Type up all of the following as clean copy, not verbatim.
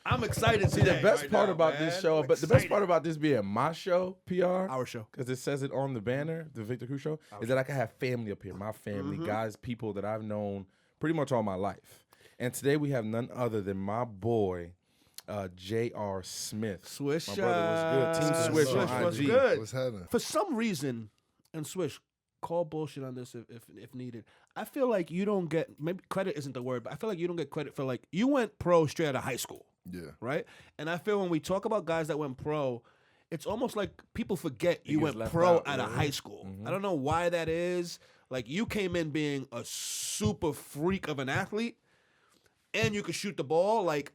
I'm excited. See, the best part about this show, but the best part about this being my show, PR, our show, because it says it on the banner, the Victor Cruz show, is that I can have family up here, my family, guys, people that I've known pretty much all my life. And today we have none other than my boy, J.R. Smith. Swish, my brother was good. Team Swish on was IG. good. What's happening? For some reason, and Swish, call bullshit on this if needed. I feel like you don't get, maybe credit isn't the word, but I feel like you don't get credit for, like, you went pro straight out of high school. Yeah. Right? And I feel when we talk about guys that went pro, it's almost like people forget you went pro out of high school. I don't know why that is. Like, you came in being a super freak of an athlete, and you could shoot the ball. Like,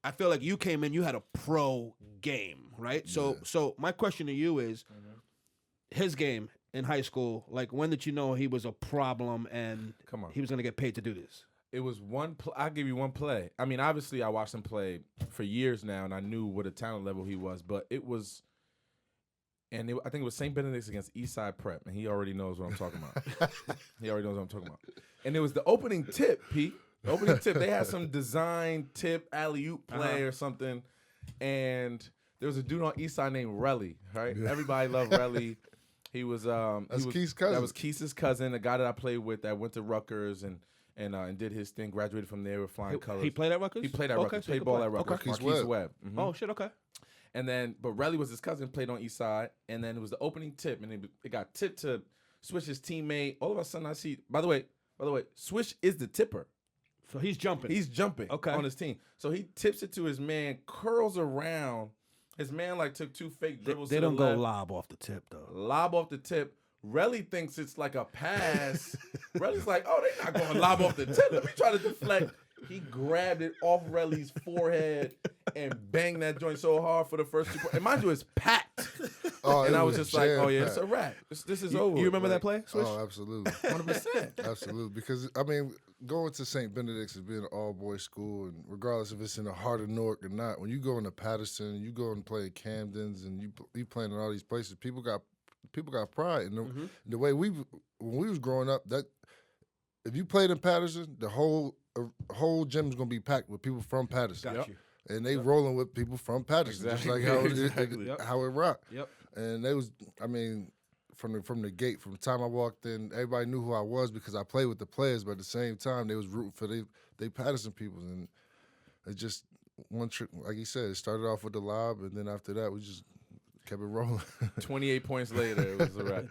I feel like you came in, you had a pro game, right? So my question to you is, his game in high school, like, when did you know he was a problem and he was going to get paid to do this? It was I'll give you one play. I mean, obviously, I watched him play for years now, and I knew what a talent level he was. But it was, I think it was St. Benedict's against Eastside Prep, and he already knows what I'm talking about. He already knows what I'm talking about. And it was the opening tip, Pete. The opening tip. They had some design tip alley-oop play or something, and there was a dude on Eastside named Relly, right? Yeah. Everybody loved Relly. He was Keith's cousin. That was Keith's cousin, a guy that I played with that went to Rutgers and did his thing, graduated from there with flying colors. He played at Rutgers? He played at Rutgers. Played ball at Rutgers. Okay. Marquise Webb. Mm-hmm. Oh, shit, okay. And then, but Relly was his cousin, played on East Side, and then it was the opening tip, and it got tipped to Swish's teammate. All of a sudden, I see, by the way, Swish is the tipper. So he's jumping. He's jumping on his team. So he tips it to his man, curls around. His man, like, took two fake dribbles They to don't the left. go lob off the tip, though. Lob off the tip. Relly thinks it's like a pass. Relly's like, oh, they're not going to lob off the tip. Let me try to deflect. He grabbed it off Relly's forehead and banged that joint so hard for the first 2 points. And mind you, it's packed. And I was just like, oh, yeah, it's a wrap. This is over. You remember that play, Swish? Oh, absolutely. 100%. Absolutely. Because, I mean, going to St. Benedict's and being an all-boys school, and regardless if it's in the heart of Newark or not, when you go into Patterson, you go and play at Camden's, and you playing in all these places, people got pride. And the way when we was growing up, that if you played in Patterson, the whole gym's gonna be packed with people from Patterson. Got you. And they rolling with people from Patterson, just like how it rocked. Yep. And they was, I mean, from the gate, from the time I walked in, everybody knew who I was because I played with the players, but at the same time, they was rooting for they Patterson people. And it just one trick, like he said, it started off with the lob, and then after that, we just kept it rolling. 28 points later, it was a wrap.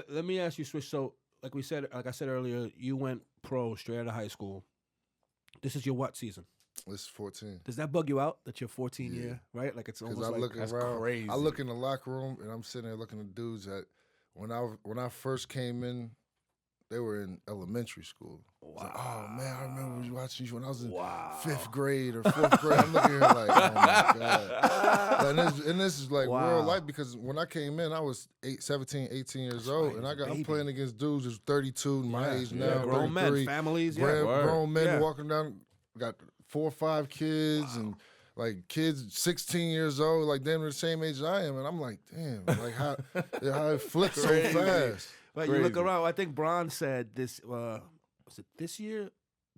Let me ask you, Swish. So, like I said earlier, you went pro straight out of high school. This is your what season? It's 14. Does that bug you out that you're 14 year, right? Like it's almost like that's crazy. I look in the locker room and I'm sitting there looking at dudes that when I first came in, they were in elementary school. Wow. Like, oh man, I remember watching you when I was in 5th grade or 4th grade. I'm looking here like, oh my God. And this is like real life, because when I came in, I was 17, 18 years old, and I'm playing against dudes who's 32, my age now, grown men, families, grown men walking down, got 4 or 5 kids and like kids 16 years old, like they're the same age as I am, and I'm like, damn, like how it flipped so fast. Like you look around, I think Bron said this, was it this year?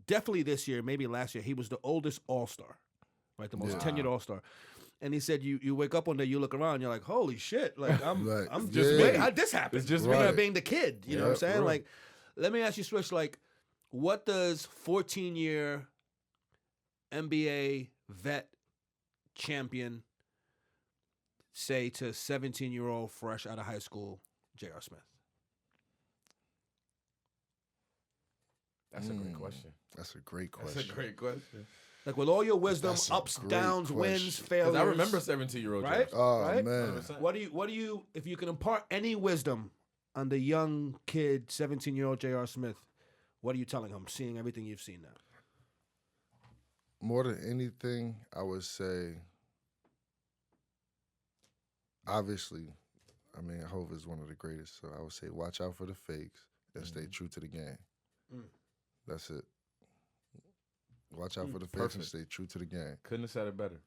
Definitely this year, maybe last year. He was the oldest All-Star, right? The most tenured All-Star. And he said, you wake up one day, you look around, you're like, holy shit, like I'm just waiting. How'd this happen? It's just being the kid, you know what I'm saying? Like, let me ask you, Swish, like, what does 14-year NBA vet champion say to 17-year-old fresh out of high school, J.R. Smith? That's a great question. That's a great question. That's a great question. Like, with all your wisdom, ups, downs, wins, failures. I remember 17-year-old right? Oh, right? man. 100%. What do you, if you can impart any wisdom on the young kid, 17-year-old J.R. Smith, what are you telling him, seeing everything you've seen now? More than anything, I would say, obviously, I mean, Hov is one of the greatest, so I would say watch out for the fakes and stay true to the game. That's it. Watch out for the fakes and stay true to the game. Couldn't have said it better.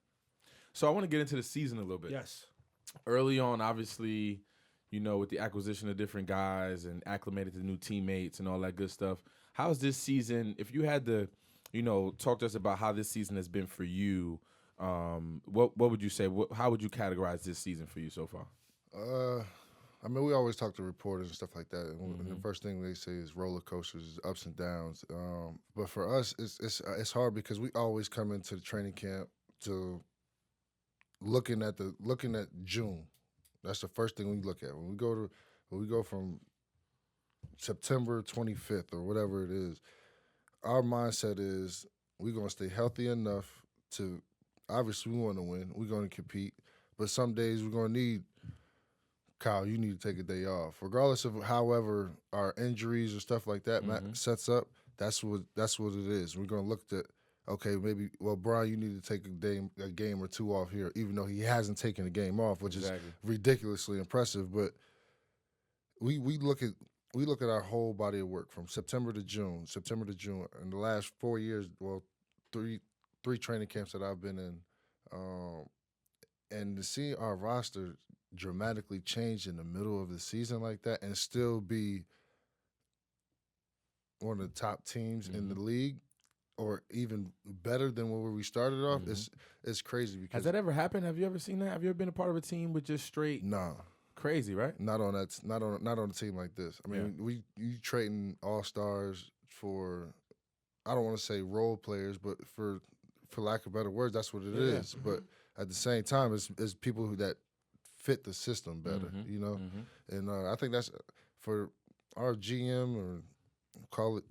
So I want to get into the season a little bit. Yes. Early on, obviously, you know, with the acquisition of different guys and acclimated to new teammates and all that good stuff, how's this season, if you had to, you know, talk to us about how this season has been for you, What would you say? How would you categorize this season for you so far? I mean, we always talk to reporters and stuff like that, and the first thing they say is roller coasters, ups and downs. But for us, it's hard because we always come into the training camp to looking at June. That's the first thing we look at when we go from September 25th or whatever it is. Our mindset is we're gonna stay healthy enough to. Obviously, we want to win. We're going to compete. But some days we're going to need, Kyle, you need to take a day off. Regardless of however our injuries or stuff like that sets up, that's what it is. We're going to look at, okay, maybe, well, Brian, you need to take a game or two off here, even though he hasn't taken a game off, which is ridiculously impressive. But we look at our whole body of work from September to June. In the last 4 years, well, three training camps that I've been in, and to see our roster dramatically change in the middle of the season like that and still be one of the top teams in the league or even better than where we started off, it's crazy. Because has that ever happened? Have you ever seen that? Have you ever been a part of a team with just straight crazy, right? Not on a team like this. I mean, you trading all-stars for, I don't want to say role players, but for lack of better words, that's what it is. But at the same time, it's people that fit the system better, you know? And I think that's for our GM, or call it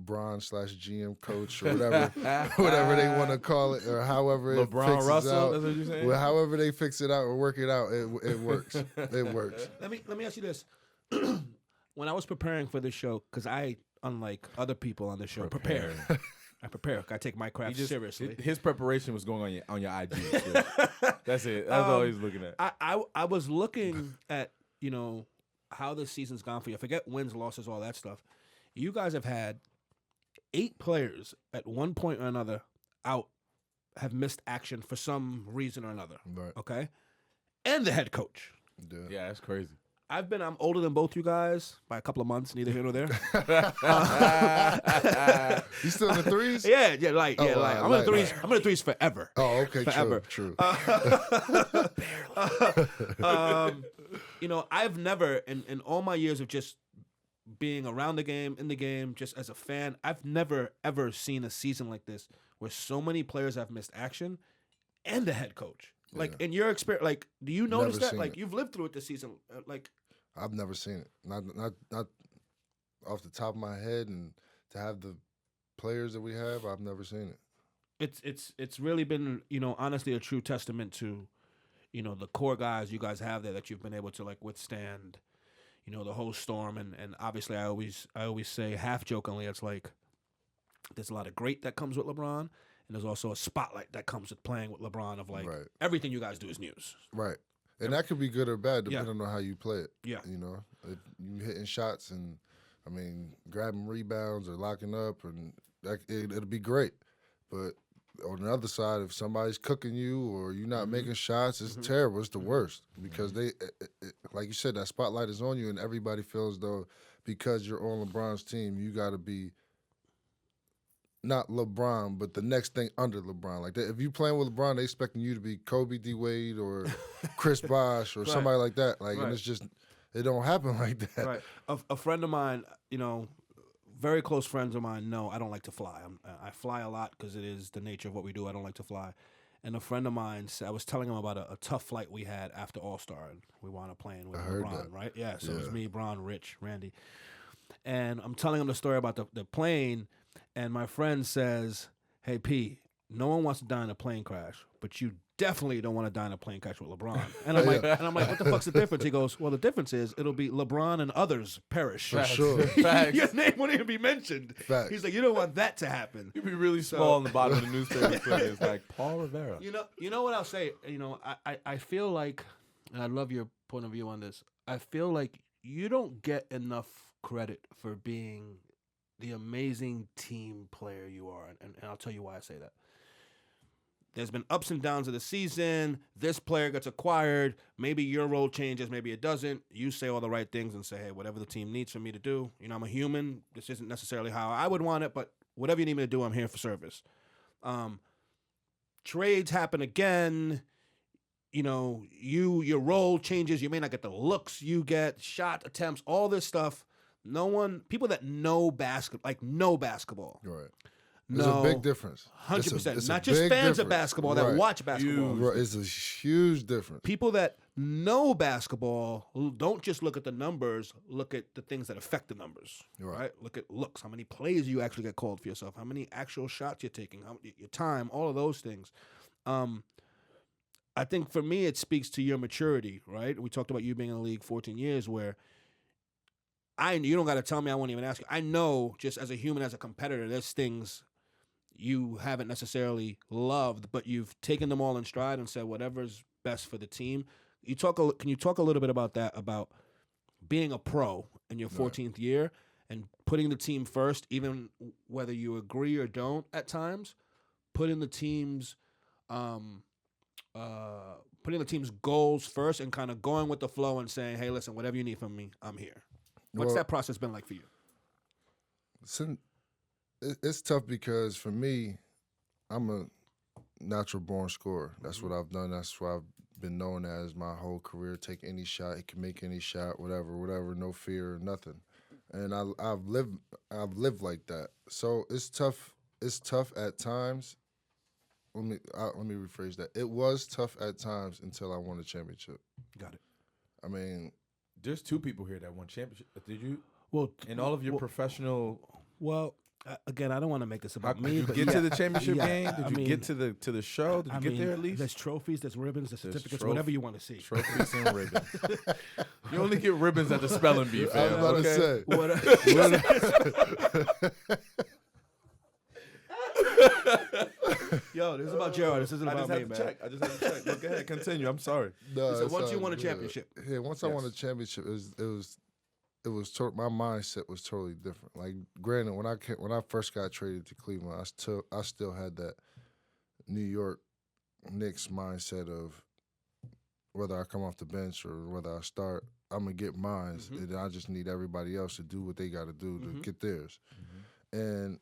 Bron/GM coach or whatever they want to call it, or however it LeBron fixes Russell, out. that's what you're saying? Well, however they fix it out or work it out, it works. It works. Let me ask you this. When I was preparing for this show, because I, unlike other people on the show, prepared. I prepare. I take my craft seriously. His preparation was going on your IG. So that's it. That's all he's looking at. I was looking at, how this season's gone for you. I forget wins, losses, all that stuff. You guys have had 8 players at one point or another have missed action for some reason or another. Right. Okay? And the head coach. Yeah, that's crazy. I'm older than both you guys by a couple of months, neither here nor there. You still in the threes? Yeah, I'm in the threes. I'm in the threes forever. Oh, okay, forever. True. I've never in all my years of just being around the game, in the game, just as a fan, I've never ever seen a season like this where so many players have missed action and the head coach. Like in your experience, like do you notice that? Like you've lived through it this season. I've never seen it. Not off the top of my head, and to have the players that we have, I've never seen it. It's really been, honestly a true testament to, the core guys you guys have there that you've been able to withstand, the whole storm. And obviously I always say half jokingly, it's like there's a lot of great that comes with LeBron, and there's also a spotlight that comes with playing with LeBron of everything you guys do is news. Right. And that could be good or bad depending on how you play it. Yeah. If you hitting shots and, grabbing rebounds or locking up, and it'll be great. But on the other side, if somebody's cooking you or you're not making shots, it's terrible. It's the worst because they, like you said, that spotlight is on you, and everybody feels though because you're on LeBron's team, you got to be not LeBron, but the next thing under LeBron. Like if you playing with LeBron, they expecting you to be Kobe D. Wade or Chris Bosh or somebody like that. And it's just, it don't happen like that. Right. A friend of mine, very close friends of mine know I don't like to fly. I fly a lot because it is the nature of what we do. I don't like to fly. And a friend of mine, I was telling him about a tough flight we had after All-Star, and we wound up playing with LeBron, right? Yeah, so it was me, Bron, Rich, Randy. And I'm telling him the story about the plane, and my friend says, "Hey, P, no one wants to die in a plane crash, but you definitely don't want to die in a plane crash with LeBron." And I'm like, what the fuck's the difference? He goes, "Well, the difference is it'll be LeBron and others perish. For sure. Your name won't even be mentioned." Facts. He's like, "You don't want that to happen." You'd be really small on the bottom of the newspaper. It's like Paul Rivera. You know what I'll say? I feel like, and I love your point of view on this. I feel like you don't get enough credit for being the amazing team player you are, and I'll tell you why I say that. There's been ups and downs of the season. This player gets acquired. Maybe your role changes. Maybe it doesn't. You say all the right things and say, hey, whatever the team needs for me to do. I'm a human. This isn't necessarily how I would want it, but whatever you need me to do, I'm here for service. trades happen again. You know, your role changes. You may not get the looks you get, shot attempts, all this stuff. People that know basketball. Right. There's a big difference. 100%. Not just fans of basketball that watch basketball. Right. It's a huge difference. People that know basketball don't just look at the numbers, look at the things that affect the numbers. Right? Look at looks, how many plays you actually get called for yourself, how many actual shots you're taking, your time, all of those things. I think for me, it speaks to your maturity, right? We talked about you being in the league 14 years where you don't got to tell me, I won't even ask you. I know just as a human, as a competitor, there's things you haven't necessarily loved, but you've taken them all in stride and said whatever's best for the team. Can you talk a little bit about that, about being a pro in your 14th year and putting the team first, even whether you agree or don't at times, putting the team's goals first and kind of going with the flow and saying, hey, listen, whatever you need from me, I'm here. What's that process been like for you? It's tough because for me, I'm a natural born scorer. That's what I've done. That's what I've been known as my whole career. Take any shot, he can make any shot, whatever, no fear, nothing. And I've lived like that. So it's tough. It's tough at times. Let me rephrase that. It was tough at times until I won a championship. Got it. I mean, there's two people here that won championship. Did you? Well, in all of your professional. Well, again, I don't want to make this about me. Did you get to the championship game? Did you get to the show? Did you get there at least? There's trophies, there's ribbons, there's certificates, whatever you want to see. Trophies and ribbons. You only get ribbons at the spelling bee, fam. I was about to say. Yo, this is about Gerald. This isn't about me, man. I just had to check. Go ahead, continue. I'm sorry. No, so once you won a championship. Yeah, once I won a championship, it was my mindset was totally different. Like, granted, when I first got traded to Cleveland, I still had that New York Knicks mindset of whether I come off the bench or whether I start, I'm gonna get mine, and I just need everybody else to do what they got to do to get theirs. And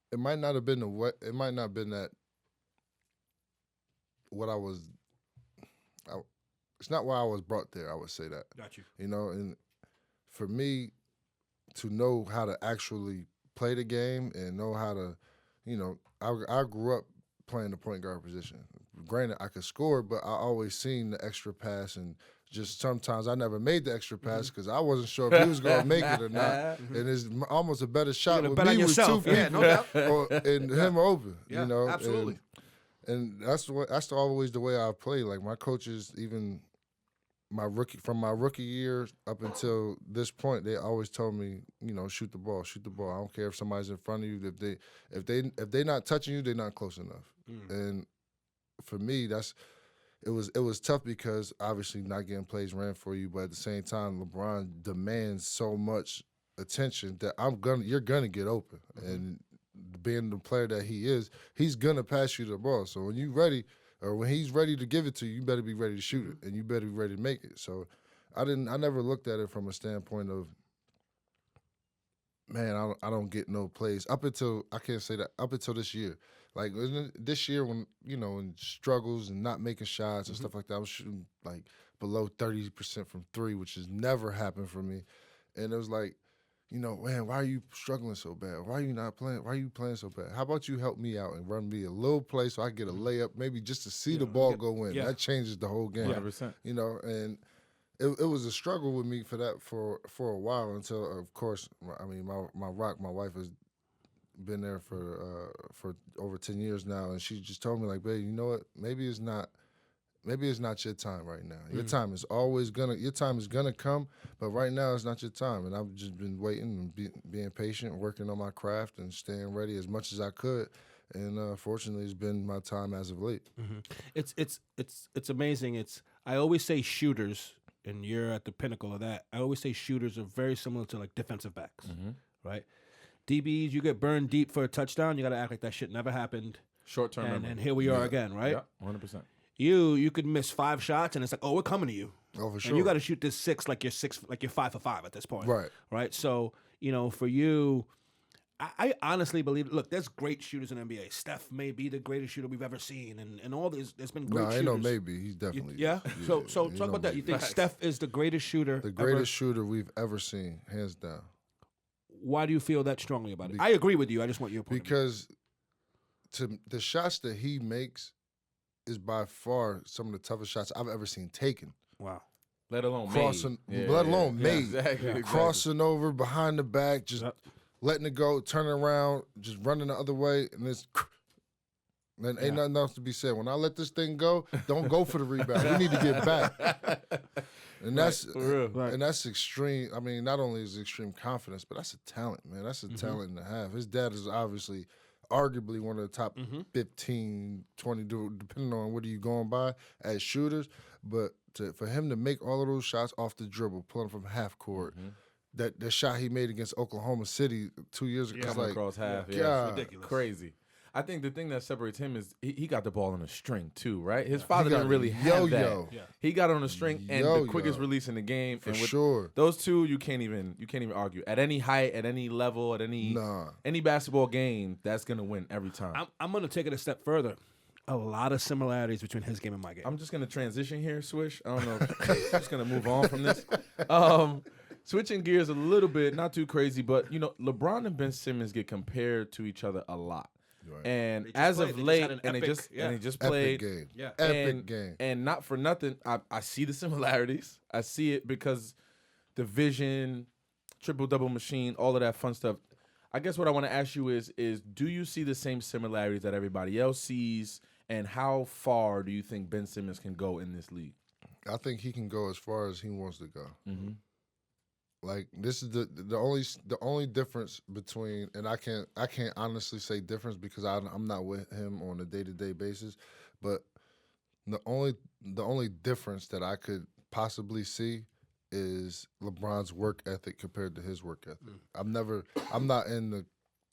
it might not have been that what I was. It's not why I was brought there, I would say that. Got you. You know, and for me to know how to actually play the game and know how to, you know, I grew up playing the point guard position. Granted, I could score, but I always seen the extra pass, and just sometimes I never made the extra pass because I wasn't sure if he was going to make it or not. And it's almost a better shot with me with two people, no doubt. and him open. Yeah, you know, absolutely. And that's always the way I play. Like, my coaches, even from my rookie year up until this point, they always told me, you know, shoot the ball. I don't care if somebody's in front of you. If they not touching you, they're not close enough. And for me, it was tough because obviously not getting plays ran for you, but at the same time, LeBron demands so much attention that you're gonna get open. And being the player that he is, he's gonna pass you the ball. So when you ready, or when he's ready to give it to you, you better be ready to shoot it, and you better be ready to make it. So I never looked at it from a standpoint of, man, I don't get no plays up until this year. Like, this year when, you know, in struggles and not making shots and stuff like that, I was shooting like below 30% from three, which has never happened for me. And it was like, you know, man, why are you struggling so bad? Why are you not playing? Why are you playing so bad? How about you help me out and run me a little play so I get a layup, maybe just to see the ball go in? That changes the whole game. 100%. You know, and it was a struggle with me for that for a while until, of course, I mean, my wife has been there for over 10 years now, and she just told me, like, babe, you know what? Maybe it's not your time right now. Your time is gonna come, but right now it's not your time. And I've just been waiting and being patient, working on my craft and staying ready as much as I could. And fortunately, it's been my time as of late. It's amazing. I always say shooters, and you're at the pinnacle of that. I always say shooters are very similar to like defensive backs, right? DBs, you get burned deep for a touchdown, you got to act like that shit never happened. Short-term memory. And here we are again, right? Yeah, 100%. You could miss 5 shots, and it's like, oh, we're coming to you. Oh, for sure. And you got to shoot this 6 like you're 5 for 5 at this point. Right. Right. So, you know, for you, I honestly believe. Look, there's great shooters in the NBA. Steph may be the greatest shooter we've ever seen, and all this. There's been great shooters. No, ain't no maybe. He's definitely. Yeah. So talk about that. You think Steph is the greatest shooter? The greatest shooter we've ever seen, hands down. Why do you feel that strongly about it? I agree with you. I just want your point. Because the shots that he makes is by far some of the toughest shots I've ever seen taken. Wow. Let alone crossing, made. let alone made. Exactly. Crossing over behind the back, just letting it go, turning around, just running the other way, and it's. Then ain't nothing else to be said. When I let this thing go, don't go for the rebound. We need to get back. And that's and that's extreme. I mean, not only is it extreme confidence, but that's a talent, man. That's a talent and a half. His dad is obviously, arguably one of the top 15, 20, depending on what are you going by as shooters. But for him to make all of those shots off the dribble, pulling from half court, that shot he made against Oklahoma City 2 years ago, coming across half, it's ridiculous, crazy. I think the thing that separates him is he got the ball on a string too, right? His father didn't really have that. Yeah. He got on a string and the quickest release in the game. For sure. Those two, you can't even argue. At any height, at any level, at any basketball game, that's gonna win every time. I'm gonna take it a step further. A lot of similarities between his game and my game. I'm just gonna transition here, Swish. I don't know. I'm just gonna move on from this. Switching gears a little bit, not too crazy, but LeBron and Ben Simmons get compared to each other a lot. Right. And as of late, they just played, game. Yeah, epic game. And not for nothing, I see the similarities. I see it because the vision, triple-double machine, all of that fun stuff. I guess what I want to ask you is do you see the same similarities that everybody else sees, and how far do you think Ben Simmons can go in this league? I think he can go as far as he wants to go. Mm-hmm. Like, this is the only difference between, and I can't honestly say difference because I'm not with him on a day-to-day basis, but the only difference that I could possibly see is LeBron's work ethic compared to his work ethic. I'm not in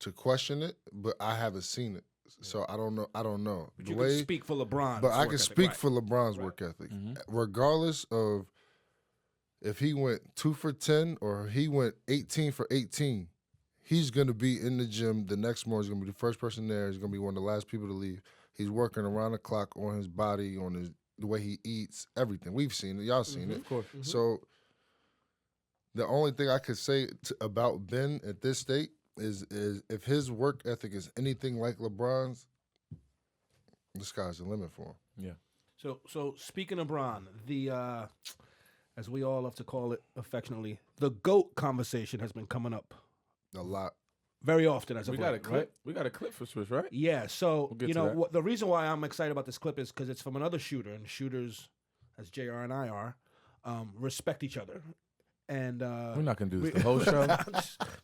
to question it, but I haven't seen it. So I don't know. But you can speak for LeBron. But I can speak for LeBron's work ethic. Mm-hmm. Regardless of if he went 2 for 10 or he went 18 for 18, he's going to be in the gym the next morning. He's going to be the first person there. He's going to be one of the last people to leave. He's working around the clock on his body, on the way he eats, everything. We've seen it. Y'all seen it. Of course. Mm-hmm. So the only thing I could say about Ben at this state is if his work ethic is anything like LeBron's, the sky's the limit for him. Yeah. So speaking of Bron, the as we all love to call it affectionately, the GOAT conversation has been coming up a lot, very often. As we got a clip. Right? We got a clip for Swiss, right? Yeah. So the reason why I'm excited about this clip is because it's from another shooter, and shooters, as JR and I are, respect each other. And we're not gonna do this the whole show.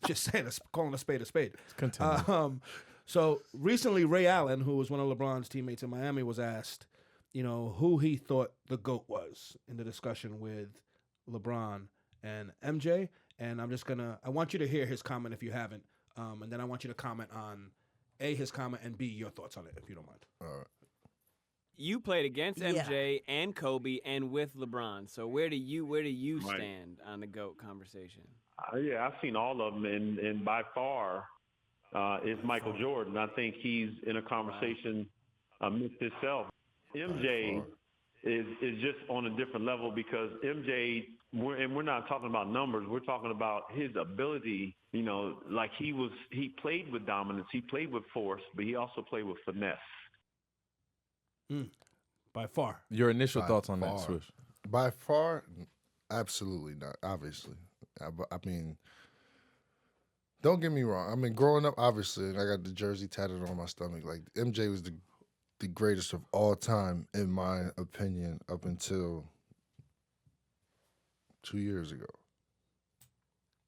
just saying, calling a spade a spade. Continue. So recently, Ray Allen, who was one of LeBron's teammates in Miami, was asked, who he thought the GOAT was in the discussion with LeBron and MJ. And I want you to hear his comment if you haven't, and then I want you to comment on A, his comment, and B, your thoughts on it, if you don't mind. All right. You played against MJ and Kobe and with LeBron. So where do you stand on the GOAT conversation? I've seen all of them, and by far is Michael Jordan. I think he's in a conversation amidst himself. MJ is just on a different level because MJ, we're not talking about numbers. We're talking about his ability. Like he played with dominance, he played with force, but he also played with finesse. By far. Your initial thoughts on that, Swish? By far, absolutely not, obviously. I mean, don't get me wrong. I mean, growing up, obviously, and I got the jersey tatted on my stomach. Like, MJ was the greatest of all time, in my opinion, up until 2 years ago.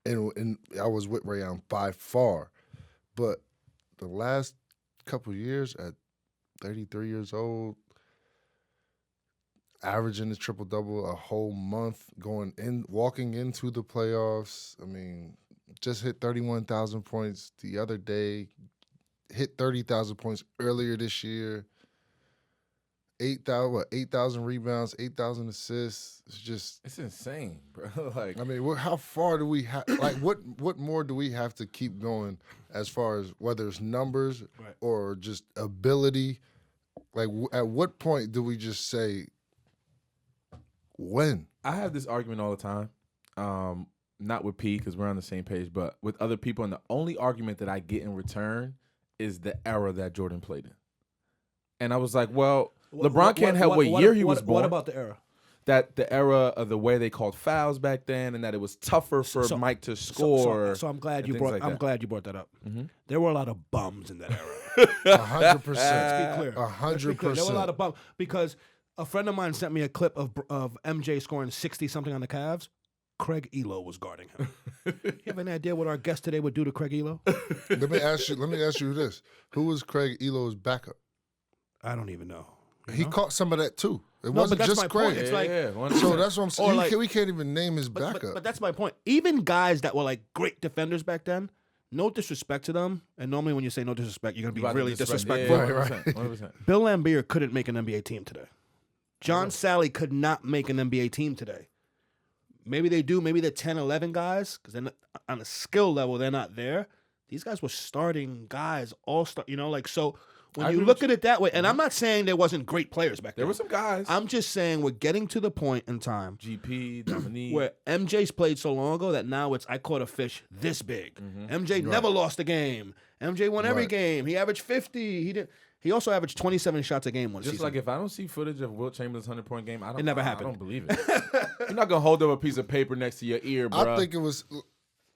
And I was with Ray Allen by far. But the last couple of years, at 33 years old, averaging the triple-double a whole month, walking into the playoffs. I mean, just hit 31,000 points the other day, hit 30,000 points earlier this year. 8,000 rebounds, 8,000 assists. It's insane, bro. Like, I mean, how far do we have? Like, what more do we have to keep going as far as whether it's numbers or just ability? Like, at what point do we just say when? I have this argument all the time. Not with P because we're on the same page, but with other people. And the only argument that I get in return is the era that Jordan played in. And I was like, well, LeBron can't help what year he was born. What about the era? That the era of the way they called fouls back then, and that it was tougher for Mike to score. So I'm glad you brought. I'm glad you brought that up. Mm-hmm. There were a lot of bums in that era. 100%. Let's be clear. 100%. There were a lot of bums because a friend of mine sent me a clip of MJ scoring 60 something on the Cavs. Craig Elo was guarding him. You have any idea what our guest today would do to Craig Elo? Let me ask you this: who was Craig Elo's backup? I don't even know. He caught some of that too. It wasn't but that's just my Craig. point. It's like, so that's what I'm saying. Like, we can't even name his backup. But that's my point. Even guys that were like great defenders back then, no disrespect to them. And normally when you say no disrespect, you're going to be really disrespectful. Yeah, 100%. Bill Laimbeer couldn't make an NBA team today. John Sally could not make an NBA team today. Maybe they do. Maybe they're 10, 11 guys because they're on a skill level, they're not there. These guys were starting guys, all-star, so when you look at it that way, and I'm not saying there wasn't great players back then. There were some guys. I'm just saying we're getting to the point in time GP, Dominique, where MJ's played so long ago that now it's I caught a fish this big. MJ never lost a game. MJ won every game. He averaged 50. He also averaged 27 shots a game one season. Just like if I don't see footage of Wilt Chamberlain's 100-point game, it never happened. I don't believe it. You're not gonna hold up a piece of paper next to your ear, bro. I think it was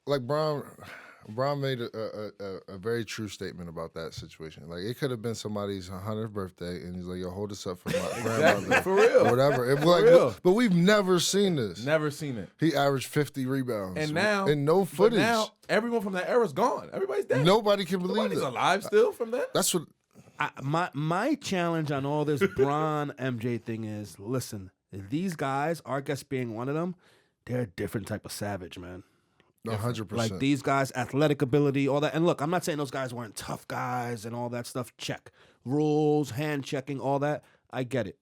like Brown made a very true statement about that situation. Like it could have been somebody's 100th birthday, and he's like, "Yo, hold this up for my grandmother, for real, or whatever." It was like, real. But we've never seen this. Never seen it. He averaged 50 rebounds, and now no footage. Now everyone from that era's gone. Everybody's dead. Nobody can believe Nobody's it. alive still from that. That's what. My challenge on all this Bron MJ thing is, listen, these guys, our guest being one of them, they're a different type of savage, man. 100%. Like these guys, athletic ability, all that. And look, I'm not saying those guys weren't tough guys and all that stuff. Check. Rules, hand checking, all that. I get it.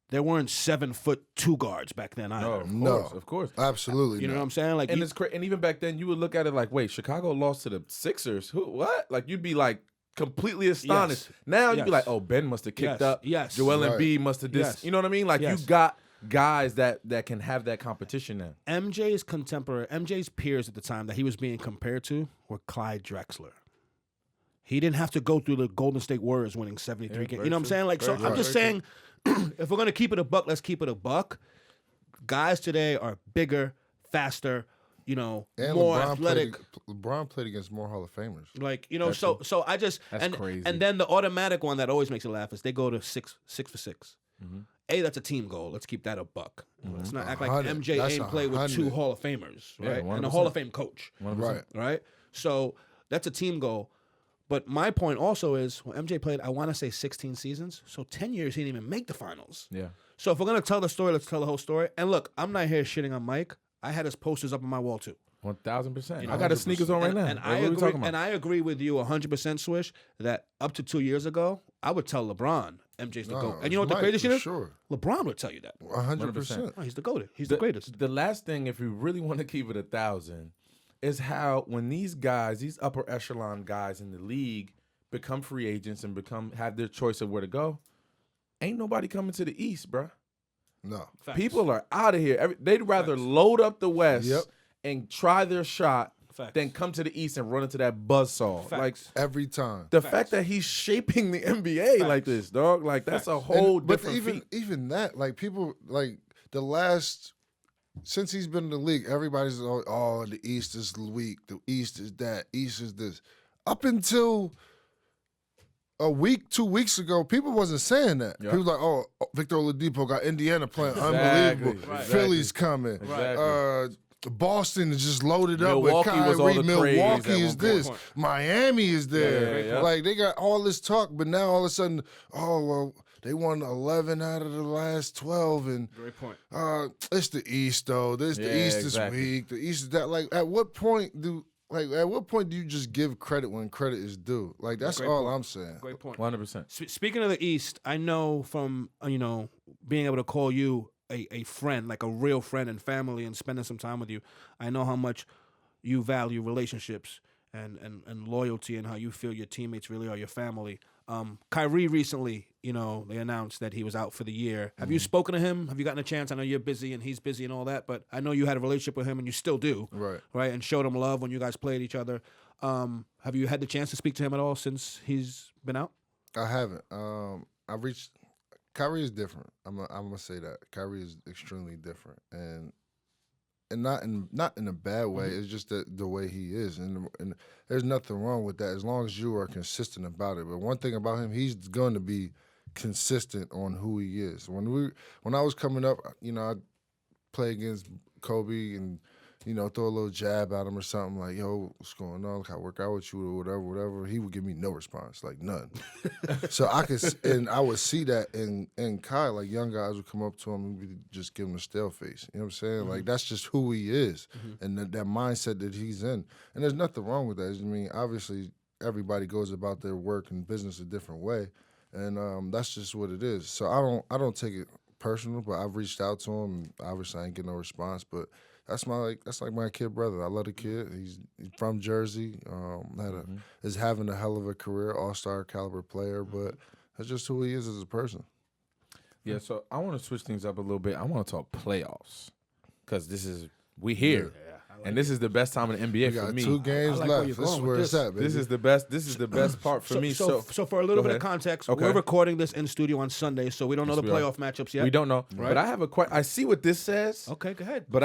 There weren't 7'2" guards back then either. Of course. Absolutely. You know what I'm saying? Like, and and even back then, you would look at it like, wait, Chicago lost to the Sixers. Who? What? Like you'd be like completely astonished. Yes. Now you'd be like, oh, Ben must have kicked up. Yes. Joel Embiid must have this. You know what I mean? Like you got guys that can have that competition now. MJ's peers at the time that he was being compared to were Clyde Drexler. He didn't have to go through the Golden State Warriors winning 73 games. You know what I'm saying? Like, so I'm just saying, if we're going to keep it a buck, let's keep it a buck. Guys today are bigger, faster, and more LeBron athletic. LeBron played against more Hall of Famers. Like, so I just that's crazy. And then the automatic one that always makes you laugh is they go to 6 for 6. Mm-hmm. That's a team goal. Let's keep that a buck. Let's not act like MJ ain't played with 2 Hall of Famers, right? And a Hall of Fame coach, 100%. right? So that's a team goal. But my point also is when MJ played, I want to say 16 seasons. So 10 years he didn't even make the finals. Yeah. So if we're gonna tell the story, let's tell the whole story. And look, I'm not here shitting on Mike. I had his posters up on my wall too. 1,000%. I got his sneakers on right now. And I agree with you 100%, Swish, that up to 2 years ago, I would tell LeBron MJ's the GOAT. And you know what the greatest shit is? Sure. LeBron would tell you that. 100%. Oh, he's the GOAT. He's the greatest. The last thing, if you really want to keep it 1,000, is how when these guys, these upper echelon guys in the league, become free agents and have their choice of where to go, ain't nobody coming to the East, bro. No. Facts. People are out of here. They'd rather load up the West and try their shot than come to the East and run into that buzzsaw. Facts. Like every time. The fact that he's shaping the NBA like this, dog, like that's a whole different feat. Even that, like people, like the last, since he's been in the league, everybody's the East is weak, the East is that, East is this. Up until a week, 2 weeks ago, people wasn't saying that. Yep. People like, oh, Victor Oladipo got Indiana playing unbelievable. Right. Philly's coming. Exactly. Boston is just loaded up with Kyrie. Milwaukee is this. Miami is there. Yeah. Like, they got all this talk, but now all of a sudden, they won 11 out of the last 12. And great point. It's the East, though. The East is weak. The East is that. Like, at what point do Like, at what point do you just give credit when credit is due? Like, that's all I'm saying. Great point. 100%. Speaking of the East, I know from being able to call you a friend, like a real friend and family, and spending some time with you. I know how much you value relationships and loyalty, and how you feel your teammates really are your family. Kyrie recently, they announced that he was out for the year. Have you spoken to him? Have you gotten a chance? I know you're busy and he's busy and all that, but I know you had a relationship with him and you still do. Right. And showed him love when you guys played each other. Have you had the chance to speak to him at all since he's been out? I haven't. Kyrie is different. I'm gonna say that. Kyrie is extremely different. And not in a bad way. It's just the way he is, and there's nothing wrong with that as long as you are consistent about it. But one thing about him, he's going to be consistent on who he is. When I was coming up, I'd play against Kobe and throw a little jab at him or something like, "Yo, what's going on? Can I work out with you or whatever?" He would give me no response, like none. So I would see that in Kai, like young guys would come up to him and we'd just give him a stale face. You know what I'm saying? Like that's just who he is, and that mindset that he's in. And there's nothing wrong with that. I mean, obviously everybody goes about their work and business a different way, and that's just what it is. So I don't take it personal, but I've reached out to him. And obviously, I ain't get no response, but. That's like my kid brother. I love the kid. He's from Jersey. Is having a hell of a career, all-star caliber player. But that's just who he is as a person. Yeah. So I want to switch things up a little bit. I want to talk playoffs because we here. Yeah. And this is the best time in the NBA for me. 2 games left. This is where it's at, baby. This is the best part for me. So for a little bit of context, we're recording this in studio on Sunday, so we don't know the playoff matchups yet. We don't know. Right. But I have a question. I see what this says. Okay, go ahead. But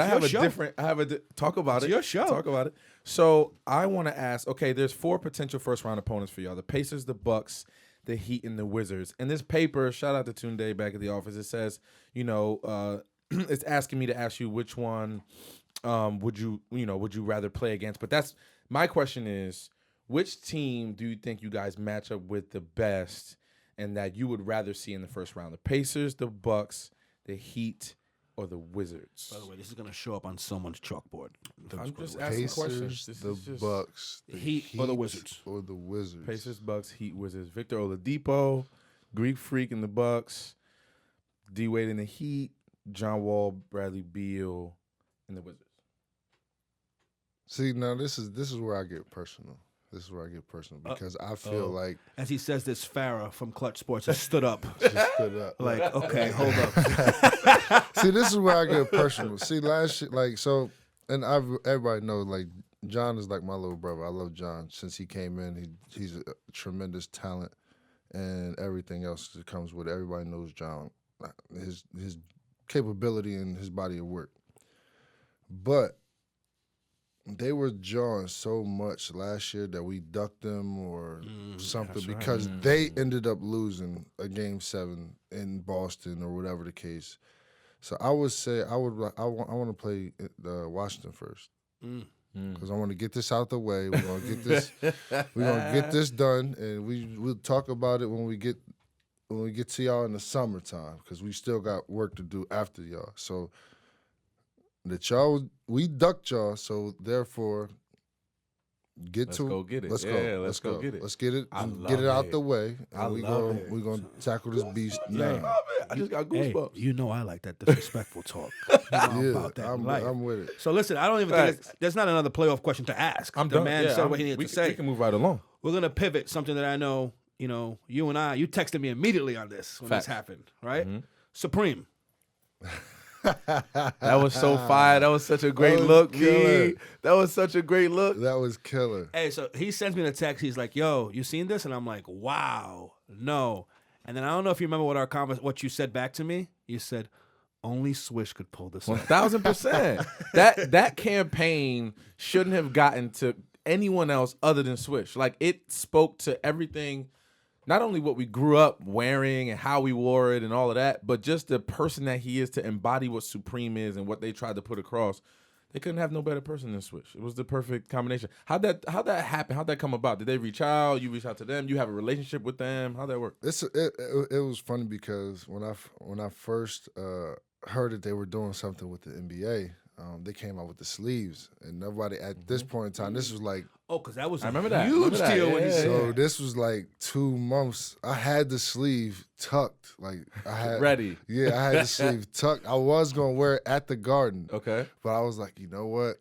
talk about it. It's your show. Talk about it. So I want to ask, okay, there's 4 potential first-round opponents for y'all. The Pacers, the Bucks, the Heat, and the Wizards. And this paper, shout out to Tunde back at the office, it says, it's asking me to ask you which one would you rather play against? But that's my question is, which team do you think you guys match up with the best and that you would rather see in the first round? The Pacers, the Bucks, the Heat, or the Wizards? By the way, this is going to show up on someone's chalkboard. I'm just asking questions. The Bucks, the Heat, or the Wizards? Or the Wizards. Pacers, Bucks, Heat, Wizards. Victor Oladipo, Greek Freak in the Bucks, D Wade in the Heat, John Wall, Bradley Beal in the Wizards. See, now this is where I get personal. Because I feel like, as he says, this Farrah from Clutch Sports has stood up. Stood up. Like, okay, hold up. See, this is where I get personal. See, last year, and everybody knows, like, John is like my little brother. I love John since he came in. He's a tremendous talent, and everything else that comes with it. Everybody knows John, his capability and his body of work, but. They were jawing so much last year that we ducked them or something because they ended up losing a Game 7 in Boston or whatever the case. So I would say I want to play Washington first because I want to get this out the way. We're gonna get this. We're gonna get this done, and we'll talk about it when we get to y'all in the summertime because we still got work to do after y'all. So. We ducked y'all, so therefore, let's go get it. Let's go get it. Let's get it. Get it out the way. And we're gonna tackle this beast now. I just got goosebumps. I like that disrespectful talk. I'm with it. So listen, I don't even think there's not another playoff question to ask. I'm the done. man said what he needed to say. We can move right along. We're gonna pivot something that I know. You and I. You texted me immediately on this when this happened, right? Mm-hmm. Supreme. That was so fire. That was such a great look, G. That was such a great look. That was killer. Hey, so he sends me the text. He's like, "Yo, you seen this?" And I'm like, "Wow, no." And then I don't know if you remember what you said back to me. You said, "Only Swish could pull this off." 1,000%. That campaign shouldn't have gotten to anyone else other than Swish. Like, it spoke to everything. Not only what we grew up wearing and how we wore it and all of that, but just the person that he is to embody what Supreme is and what they tried to put across. They couldn't have no better person than Swish. It was the perfect combination. How'd that happen? How'd that come about? Did they reach out? You reach out to them? You have a relationship with them? How'd that work? It was funny because when I first heard that they were doing something with the NBA, they came out with the sleeves, and nobody at this point in time. This was like because that was I remember that. huge deal when he said. So this was like 2 months. I had the sleeve tucked, like I had ready. Yeah, I had the sleeve tucked. I was gonna wear it at the Garden, Okay. but I was like, you know what?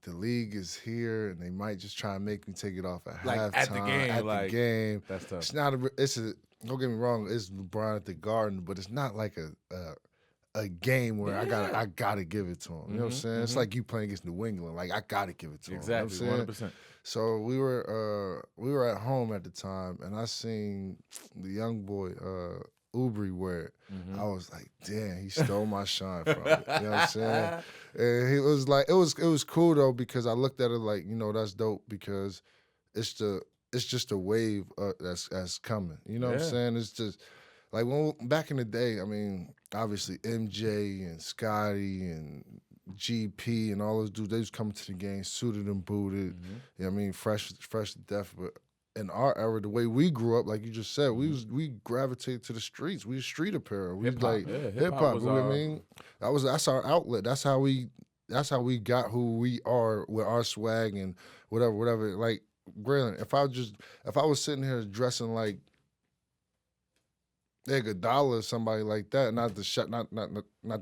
The league is here, and they might just try and make me take it off at halftime. At the game. At like, the game. That's tough. It's not a. It's a. Don't get me wrong. It's LeBron at the Garden, but it's not like a game where I gotta give it to him. You know what I'm saying? It's like you playing against New England. Like I gotta give it to him. Exactly. You know what I'm saying? 100%. So we were at home at the time, and I seen the young boy Oubre wear it. I was like, damn, he stole my shine from me. You know what I'm saying? And he was like, it was cool though, because I looked at it like, that's dope, because it's just a wave that's coming. You know what I'm saying? It's just like back in the day. I mean, obviously MJ and Scotty and GP and all those dudes, they was coming to the game suited and booted. You know what I mean? Fresh to death. But in our era, the way we grew up, like you just said, we gravitated to the streets. We was street apparel. We was like hip hop. You know what I mean? That's our outlet. That's how we got who we are with our swag and whatever. Like, Braylon, if I was sitting here dressing like Iguodala or somebody like that, not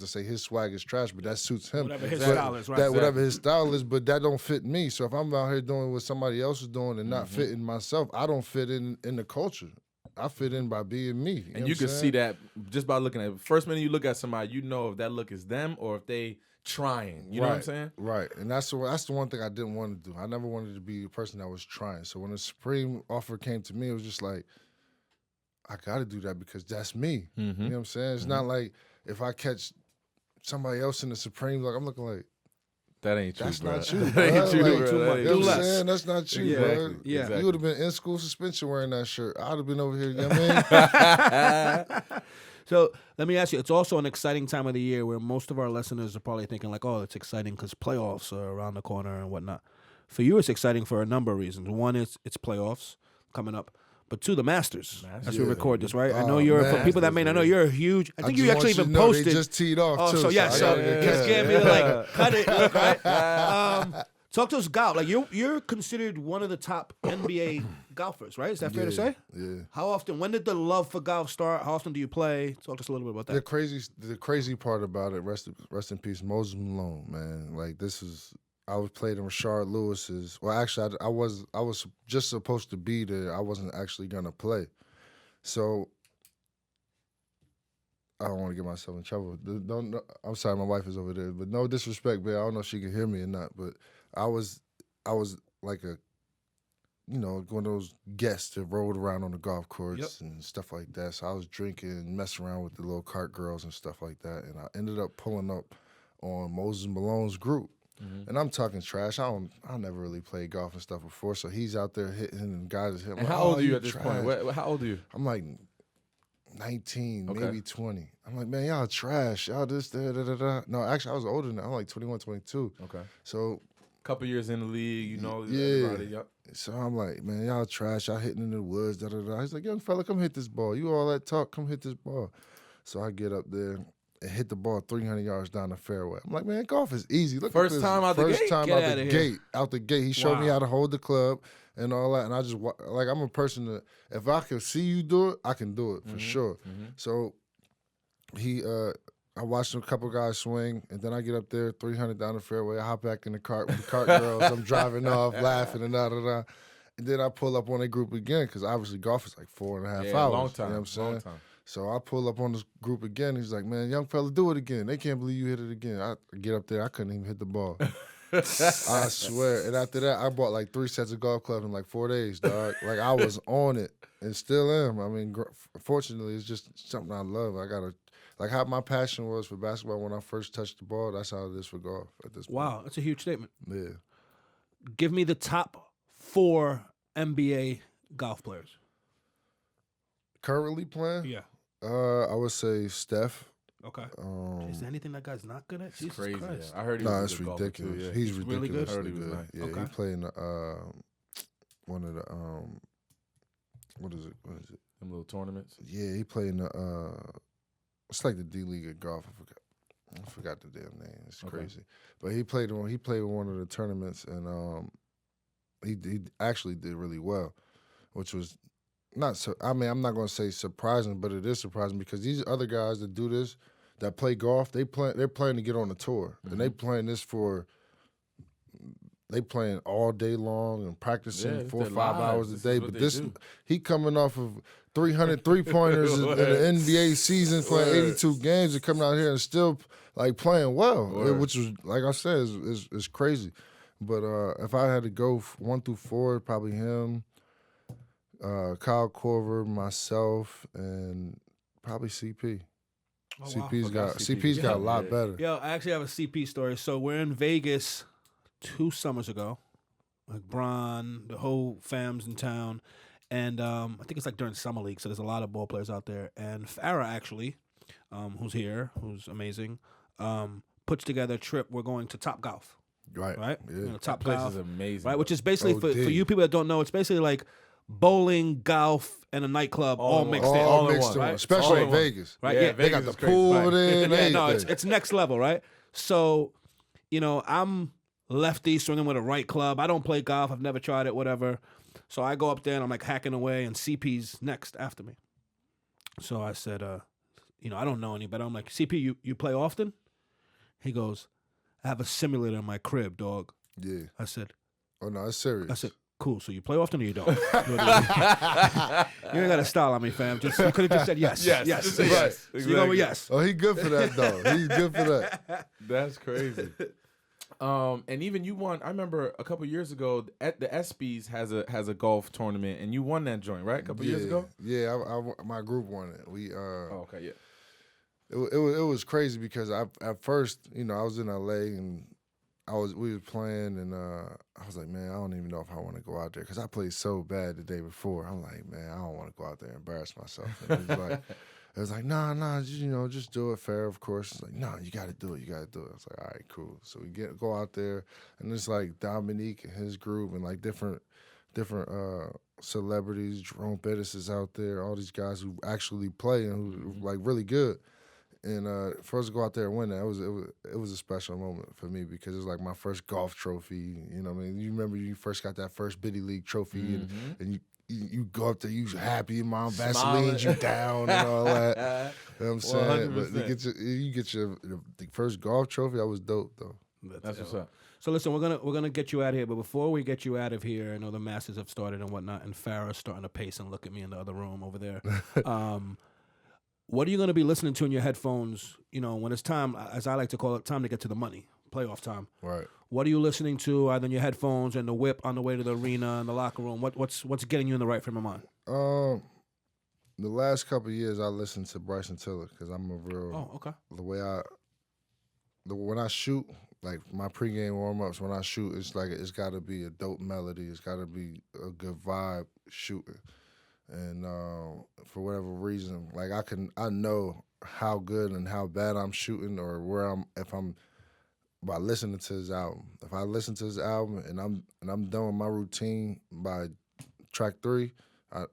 to say his swag is trash, but that suits him. Whatever his style is, right? Whatever his style is, but that don't fit me. So if I'm out here doing what somebody else is doing and not fitting myself, I don't fit in the culture. I fit in by being me. And you can see that just by looking at it. First minute you look at somebody, you know if that look is them or if they trying. You know what I'm saying? Right. And that's the one thing I didn't want to do. I never wanted to be the person that was trying. So when the Supreme offer came to me, it was just like, I got to do that because that's me. You know what I'm saying? It's not like if I catch somebody else in the Supreme, like I'm looking like, that ain't true, that's bro. not you, That bro. ain't true, Like, bro. you know Do what less. I'm saying? That's not you, Exactly. bro. Yeah. Exactly. You would have been in school suspension wearing that shirt. I'd have been over here, you know what I mean? So let me ask you, it's also an exciting time of the year where most of our listeners are probably thinking like, oh, it's exciting because playoffs are around the corner and whatnot. For you, it's exciting for a number of reasons. One is it's playoffs coming up. But two, the Masters. As we record this, right? I know for people that may not know, you're a huge. I think you actually even posted. They just teed off too. So yeah, it's can't be like cut it, look, right? Talk to us golf. Like you're considered one of the top NBA golfers, right? Is that fair to say? Yeah. How often? When did the love for golf start? How often do you play? Talk to us a little bit about that. The crazy part about it, rest in peace, Moses Malone, man. Like I was playing in Rashard Lewis's. Well, actually, I was just supposed to be there. I wasn't actually gonna play, so I don't want to get myself in trouble. I'm sorry, my wife is over there, but no disrespect, babe. I don't know if she can hear me or not, but I was like one of those guests that rolled around on the golf course and stuff like that. So I was drinking and messing around with the little cart girls and stuff like that, and I ended up pulling up on Moses Malone's group. And I'm talking trash. I never really played golf and stuff before, so he's out there hitting and guys hitting. And how old are you at this point? How old are you? I'm like 19, maybe 20. I'm like, man, y'all trash. Y'all this, da. No, actually, I was older than that. I'm like 21, 22. Okay. So, couple years in the league, you know. Yeah. So I'm like, man, y'all trash. Y'all hitting in the woods, da. He's like, young fella, come hit this ball. You all that talk, come hit this ball. So I get up there and hit the ball 300 yards down the fairway. I'm like, man, golf is easy. Look First at this. time out the gate? First time Get out outta the here. gate. Out the gate. He showed me how to hold the club and all that. And I just, like, I'm a person that if I can see you do it, I can do it for sure. So I watched a couple guys swing, and then I get up there, 300 down the fairway. I hop back in the cart with the cart girls. I'm driving off, laughing, and da. And then I pull up on a group again, because obviously golf is like 4.5 hours. Long time. You know what I'm saying? Long time. So I pull up on this group again. He's like, man, young fella, do it again. They can't believe you hit it again. I get up there. I couldn't even hit the ball. I swear. And after that, I bought like 3 sets of golf clubs in like 4 days, dog. Like I was on it and still am. I mean, fortunately, it's just something I love. I got to, like how my passion was for basketball when I first touched the ball, that's how it is for golf at this point. Wow, that's a huge statement. Yeah. Give me the top 4 NBA golf players. Currently playing? Yeah. I would say Steph. Okay. Is there anything that guy's not good at? Jesus Crazy. Christ. Yeah. I heard he was No, a it's good golfer, ridiculous. too, yeah. He's really good? ridiculously I heard he was good. nice. Yeah, Okay. he played in one of the what is it? Them little tournaments. Yeah, he played in the it's like the D League of golf. I forgot. I forgot the damn name. It's crazy. But he played in one of the tournaments, and he actually did really well, which was not so. I mean, I'm not going to say surprising, but it is surprising because these other guys that do this, that play golf, they're playing to get on the tour, and they playing this for. They playing all day long and practicing 4 or 5 hours a day. But he coming off of 300 3-pointers in the NBA season, playing 82 games, and coming out here and still like playing well, which was, like I said, is crazy. But if I had to go 1 through 4, probably him, Kyle Korver, myself, and probably CP. Oh, CP's got a lot better. Yo, I actually have a CP story. So we're in Vegas 2 summers ago, like Bron, the whole fam's in town, and I think it's like during summer league, so there's a lot of ball players out there. And Farrah actually, who's here, who's amazing, puts together a trip. We're going to Top Golf, right? Yeah. You know, Top Place Golf is amazing, right? Which is basically for you people that don't know, it's basically like bowling, golf, and a nightclub all mixed in. All mixed in, right? Especially in Vegas, right? Yeah, they got the pool over there. Yeah, no, it's next level, right? So, you know, I'm lefty swinging with a right club. I don't play golf. I've never tried it, whatever. So I go up there and I'm like hacking away, and CP's next after me. So I said, you know, I don't know any better. I'm like, CP, you play often? He goes, I have a simulator in my crib, dog. Yeah. I said, oh, no, it's serious. I said, cool. So you play often or you don't? You ain't got a style on me, fam. You could have just said yes. Yes. Right. So you go with yes. Oh, he good for that, though. He's good for that. That's crazy. And even you won. I remember a couple years ago at the ESPYs has a golf tournament, and you won that joint, right? A couple years ago. Yeah, my group won it. We oh, okay, yeah. It was crazy because at first, you know, I was in LA and we was playing, and I was like, man, I don't even know if I want to go out there because I played so bad the day before. I'm like, man, I don't want to go out there and embarrass myself. And it was like, nah, just do it fair, of course. It's like, nah, you got to do it. I was like, all right, cool. So we go out there, and it's like Dominique and his group and like different celebrities. Jerome Bettis is out there, all these guys who actually play and who like really good. And for us to go out there and win that, it was a special moment for me because it was like my first golf trophy. You know what I mean? You remember you first got that first Biddy League trophy, and you go up there, you happy, your mom Vaseline's you down and all that. You know what I'm saying? 100%. But you get the first golf trophy. That was dope, though. That's what's up. So listen, we're gonna get you out of here, but before we get you out of here, I know the Masters have started and whatnot, and Farrah's starting to pace and look at me in the other room over there. What are you going to be listening to in your headphones, you know, when it's time, as I like to call it, time to get to the money, playoff time? Right. What are you listening to either in your headphones and the whip on the way to the arena and the locker room? What's getting you in the right frame of mind? The last couple of years, I listened to Bryson Tiller because I'm a real. Oh, okay. When I shoot, like my pregame warm-ups, when I shoot, it's like it's got to be a dope melody. It's got to be a good vibe shooting. And for whatever reason, like I know how good and how bad I'm shooting, or by listening to his album. If I listen to his album and I'm done with my routine by track 3, I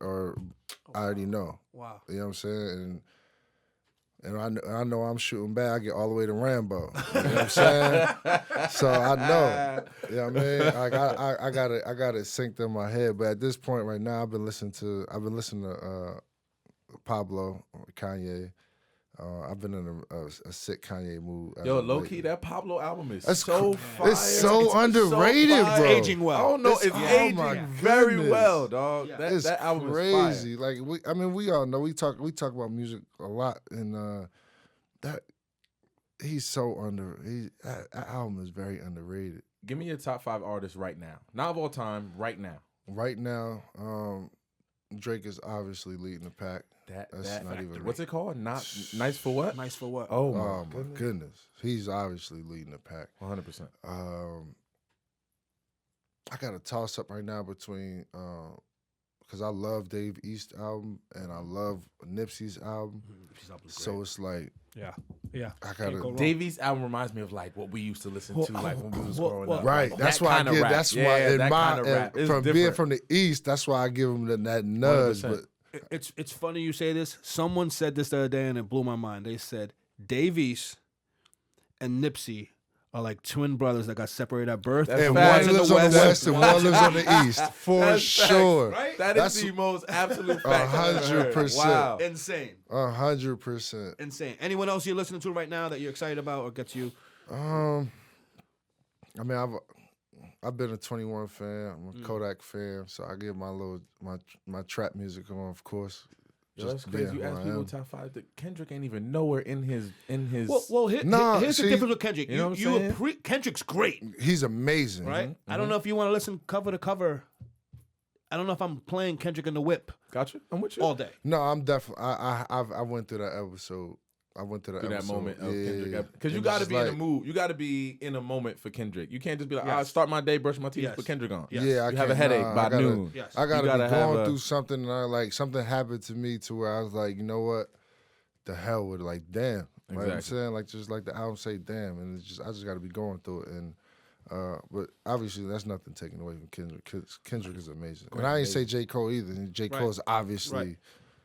already know. Wow. You know what I'm saying? And I know I'm shooting bad. I get all the way to Rambo. You know what I'm saying? So I know. You know what I mean? Like I got it synced in my head. But at this point right now, I've been listening to Pablo, Kanye. I've been in a sick Kanye mood. Yo, low key, that Pablo album is That's so fire. It's so underrated, so bro. It's aging well. I don't know. It's aging very well, dog. Yeah. That album crazy. is fire. Like we all know we talk about music a lot, and that he's so that album is very underrated. Give me your top 5 artists right now. Not of all time, right now. Right now, Drake is obviously leading the pack. That's not even. What's it called? Not nice for what? Nice for what? Oh my goodness. He's obviously leading the pack. 100%. I got a toss up right now between because I love Dave East album and I love Nipsey's album. So it's like yeah. I gotta. Dave East album reminds me of like what we used to listen to like when we was growing up. Right. Like, that's that why kind I of give. rap. That's why in that my kind of rap. It's from being different. from the East, that's why I give him that nudge. 100%. But It's funny you say this. Someone said this the other day and it blew my mind. They said Dave East and Nipsey are like twin brothers that got separated at birth. And facts. one lives on the west and one lives on the east, for That's sure. Facts, right? That's the most absolute fact. 100%. Wow. Insane. 100%. Insane. Anyone else you're listening to right now that you're excited about or gets you? I mean, I've been a 21 fan. I'm a Kodak fan, so I give my trap music on, of course. Yo, that's crazy. You ask people top 5. Kendrick ain't even nowhere in his. Well, here's the difference with Kendrick. You know what I'm saying? Kendrick's great, He's amazing, right? I don't know if you want to listen cover to cover. I don't know if I'm playing Kendrick in the Whip. Gotcha. I'm with you all day. No, I'm definitely. I went through that episode. That moment of Kendrick. Because you got to be in the mood. You got to be in a moment for Kendrick. You can't just be like, I start my day, brush my teeth, put Kendrick on. Yes. Yeah, you have a headache by noon. Yes. I gotta be going through something, and something happened to me to where I was like, you know what, the hell with it, like, damn. Right? Exactly. I'm saying, like, just like the album say, damn, and it's just I just gotta be going through it, and but obviously that's nothing taken away from Kendrick. Kendrick is amazing, and I ain't say J. Cole either. And J. Cole is obviously.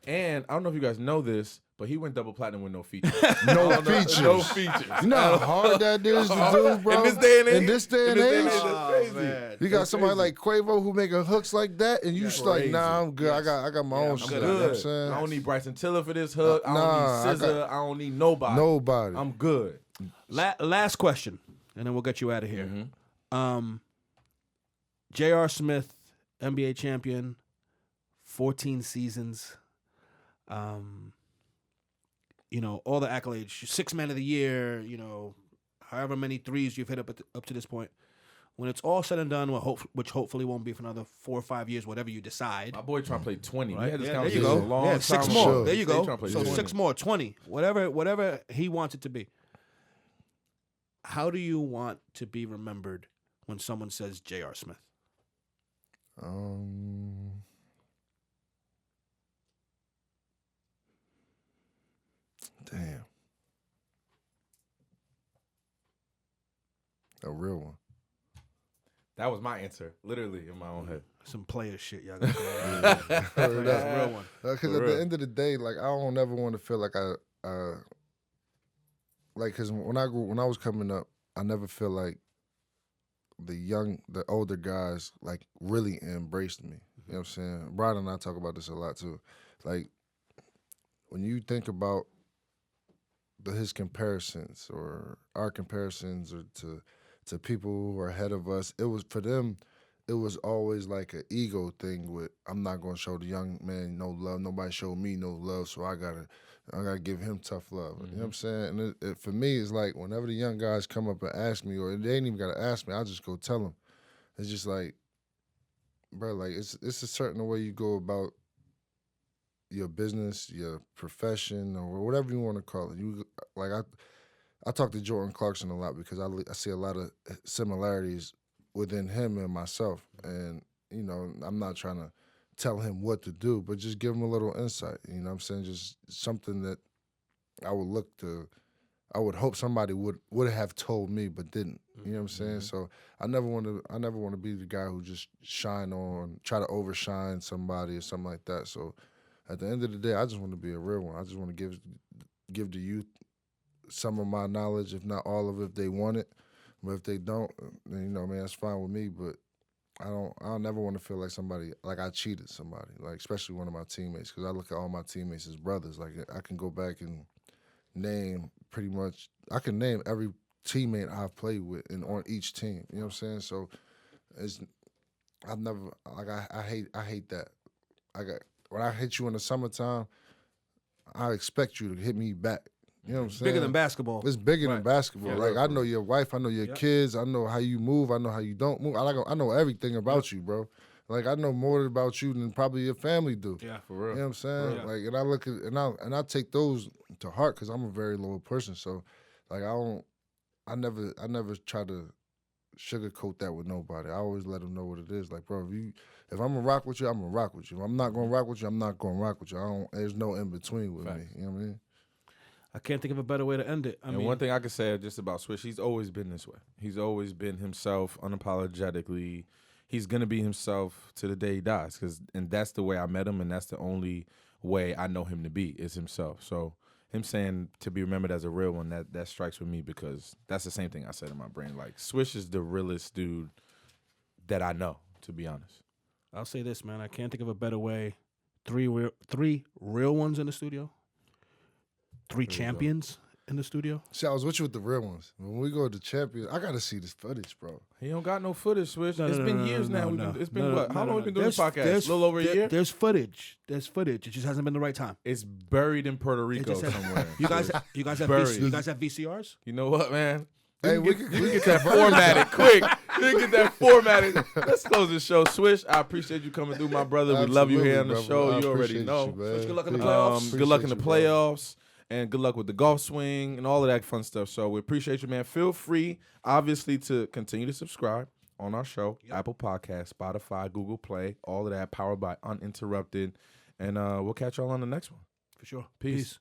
And I don't know if you guys know this, but he went double platinum with no features. No features. No features. You know how hard that is to do, bro? In this day and age? In this day and age? That's crazy. Man. You got somebody like Quavo who making hooks like that, and you just like, nah, I'm good. Yes. I got my own shit. You know what I'm saying? I don't need Bryson Tiller for this hook. I don't need SZA. I don't need nobody. Nobody. I'm good. Last question, and then we'll get you out of here. J.R. Smith, NBA champion, 14 seasons. You know, all the accolades, 6th man of the year, you know, however many threes you've hit up to this point. When it's all said and done, which hopefully won't be for another 4 or 5 years, whatever you decide. My boy trying to play 20. Right? We had this There you conversation go. a long time 6 ago. more. Sure. There you go. So 20. 6 more, 20. Whatever he wants it to be. How do you want to be remembered when someone says J.R. Smith? Damn. A real one. That was my answer, literally in my own head. Some player shit, y'all. That's a real one. Because at the end of the day, like, I don't ever want to feel like because when I was coming up, I never feel like the older guys like really embraced me. You know what I'm saying? Brian and I talk about this a lot too. Like, when you think about his comparisons or our comparisons or to people who are ahead of us, it was for them. It was always like an ego thing with, I'm not going to show the young man no love. Nobody showed me no love, so I gotta give him tough love. You know what I'm saying? And it, for me, it's like whenever the young guys come up and ask me, or they ain't even got to ask me, I just go tell them. It's just like, bro, like it's a certain way you go about your business, your profession, or whatever you want to call it. You like I talk to Jordan Clarkson a lot because I see a lot of similarities within him and myself. And, you know, I'm not trying to tell him what to do, but just give him a little insight. You know what I'm saying? Just something that I would hope somebody would have told me but didn't. You know what I'm saying? So I never want to be the guy who just try to overshine somebody or something like that. So at the end of the day, I just want to be a real one. I just want to give the youth some of my knowledge, if not all of it, if they want it. But if they don't, then, you know, man, that's fine with me. But I'll never want to feel like I cheated somebody, like especially one of my teammates, because I look at all my teammates as brothers. Like, I can go back and name every teammate I've played with and on each team. You know what I'm saying? So I hate that. When I hit you in the summertime, I expect you to hit me back. You know what I'm saying? Bigger than basketball. It's bigger than basketball. Yeah, like, I know your wife, I know your kids, I know how you move, I know how you don't move. I know everything about you, bro. Like, I know more about you than probably your family do. Yeah, for real. You know what I'm saying? Yeah. Like, and I look at and I take those to heart because I'm a very loyal person. So, like, I never try to sugarcoat that with nobody. I always let them know what it is. Like, bro, if I'm gonna rock with you, I'm gonna rock with you. If I'm not gonna rock with you, I'm not gonna rock with you. There's no in between with me. You know what I mean? I can't think of a better way to end it. I mean, one thing I can say just about Swish, he's always been this way. He's always been himself, unapologetically. He's gonna be himself to the day he dies, and that's the way I met him, and that's the only way I know him to be is himself. So him saying to be remembered as a real one, that strikes with me because that's the same thing I said in my brain. Like, Swish is the realest dude that I know, to be honest. I'll say this, man. I can't think of a better way. Three real ones in the studio. Three champions in the studio. See, I was with you with the real ones. When we go to champions, I got to see this footage, bro. He don't got no footage, Swish. No, it's been years now. It's been what? How long we been doing this podcast? A little over a year? There's footage. There's footage. It just hasn't been the right time. It's buried in Puerto Rico somewhere. You guys have VCRs? You know what, man? Hey, we can get that formatted quick. We can get that formatted. Let's close the show. Swish, I appreciate you coming through, my brother. Absolutely, we love you here on the brother. show. I You already know. Good luck in the playoffs. Good luck in the playoffs. And good luck with the golf swing and all of that fun stuff. So we appreciate you, man. Feel free, obviously, to continue to subscribe on our show. Yep. Apple Podcasts, Spotify, Google Play, all of that, powered by Uninterrupted. And we'll catch y'all on the next one. For sure. Peace.